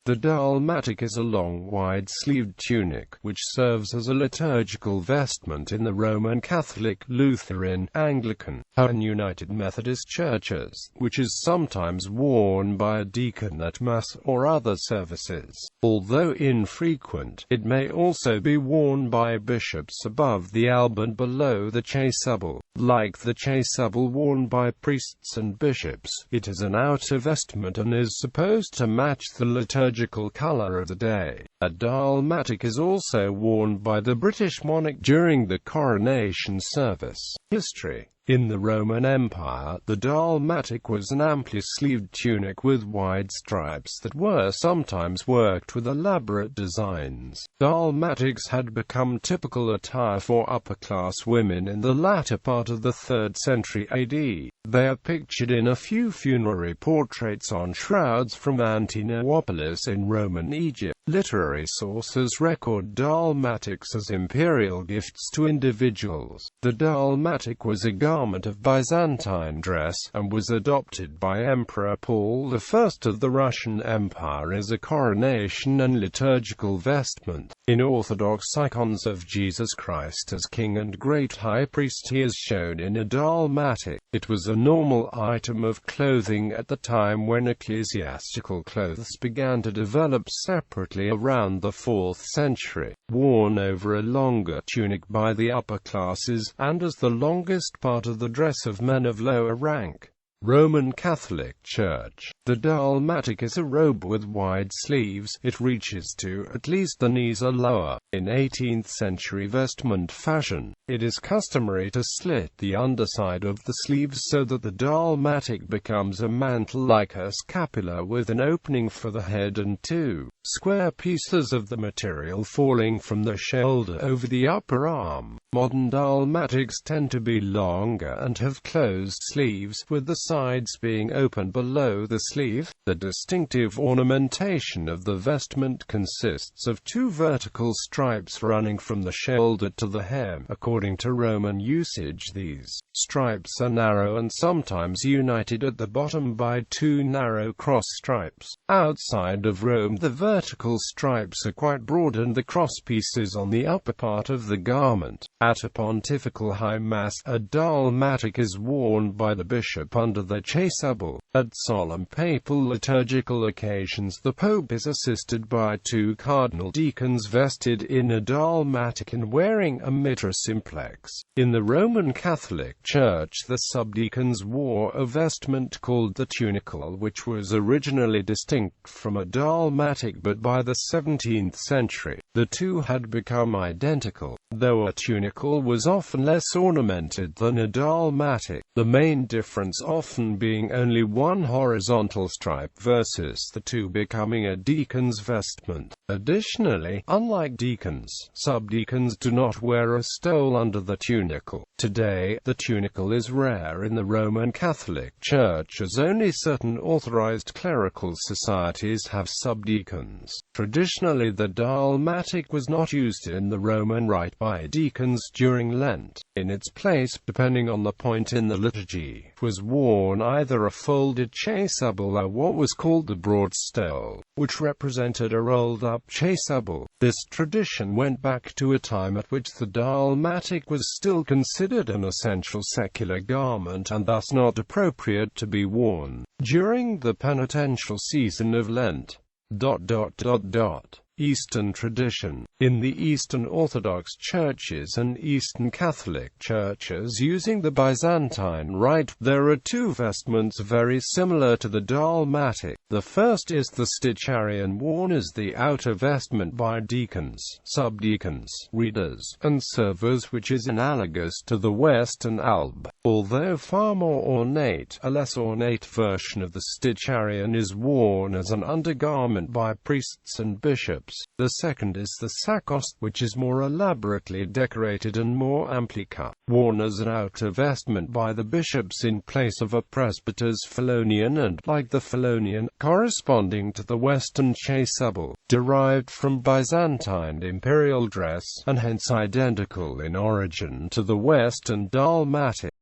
The dalmatic is a long, wide-sleeved tunic, which serves as a liturgical vestment in the Roman Catholic, Lutheran, Anglican, and United Methodist churches, which is sometimes worn by a deacon at Mass or other services. Although infrequent, it may also be worn by bishops above the alb and below the chasuble. Like the chasuble worn by priests and bishops, it is an outer vestment and is supposed to match the liturgical colour of the day. A dalmatic is also worn by the British monarch during the Coronation service. History. In the Roman Empire, the dalmatic was an amply sleeved tunic with wide stripes that were sometimes worked with elaborate designs. Dalmatics had become typical attire for upper-class women in the latter part of the 3rd century AD. They are pictured in a few funerary portraits on shrouds from Antinopolis in Roman Egypt. Literary sources record dalmatics as imperial gifts to individuals. The dalmatic was a garment of Byzantine dress, and was adopted by Emperor Paul I of the Russian Empire as a coronation and liturgical vestment. In Orthodox icons of Jesus Christ as King and Great High Priest, he is shown in a dalmatic. It was a normal item of clothing at the time when ecclesiastical clothes began to develop separately around the 4th century, worn over a longer tunic by the upper classes, and as the longest part of the dress of men of lower rank. Roman Catholic Church. The dalmatic is a robe with wide sleeves. It reaches to at least the knees or lower. In 18th century vestment fashion, it is customary to slit the underside of the sleeves so that the dalmatic becomes a mantle like a scapula with an opening for the head and two square pieces of the material falling from the shoulder over the upper arm. Modern dalmatics tend to be longer and have closed sleeves, with the sides being open below the sleeve. The distinctive ornamentation of the vestment consists of two vertical stripes running from the shoulder to the hem. According to Roman usage, these stripes are narrow and sometimes united at the bottom by two narrow cross stripes. Outside of Rome, the vertical stripes are quite broad and the cross pieces on the upper part of the garment. At a pontifical high mass, a dalmatic is worn by the bishop under the chasuble. At solemn papal liturgical occasions, the pope is assisted by two cardinal deacons vested in a dalmatic and wearing a mitra simplex. In the Roman Catholic Church, the subdeacons wore a vestment called the tunicle, which was originally distinct from a dalmatic, but by the 17th century, the two had become identical, though a tunicle was often less ornamented than a dalmatic, the main difference often being only one horizontal stripe versus the two becoming a deacon's vestment. Additionally, unlike deacons, subdeacons do not wear a stole under the tunicle. Today, the tunicle is rare in the Roman Catholic Church, as only certain authorized clerical societies have subdeacons. Traditionally, the dalmatic was not used in the Roman Rite by deacons during Lent. In its place, depending on the point in the liturgy, it was worn either a folded chasuble or what was called the broad stole, which represented a rolled-up chasuble. This tradition went back to a time at which the dalmatic was still considered an essential secular garment and thus not appropriate to be worn during the penitential season of Lent. Eastern tradition. In the Eastern Orthodox churches and Eastern Catholic churches using the Byzantine Rite, there are two vestments very similar to the dalmatic. The first is the sticharion, worn as the outer vestment by deacons, subdeacons, readers, and servers, which is analogous to the Western alb. Although far more ornate, a less ornate version of the sticharion is worn as an undergarment by priests and bishops. The second is the sakos, which is more elaborately decorated and more amply cut, worn as an outer vestment by the bishops in place of a presbyter's phelonion and, like the phelonion, corresponding to the Western chasuble, derived from Byzantine imperial dress, and hence identical in origin to the Western dalmatic.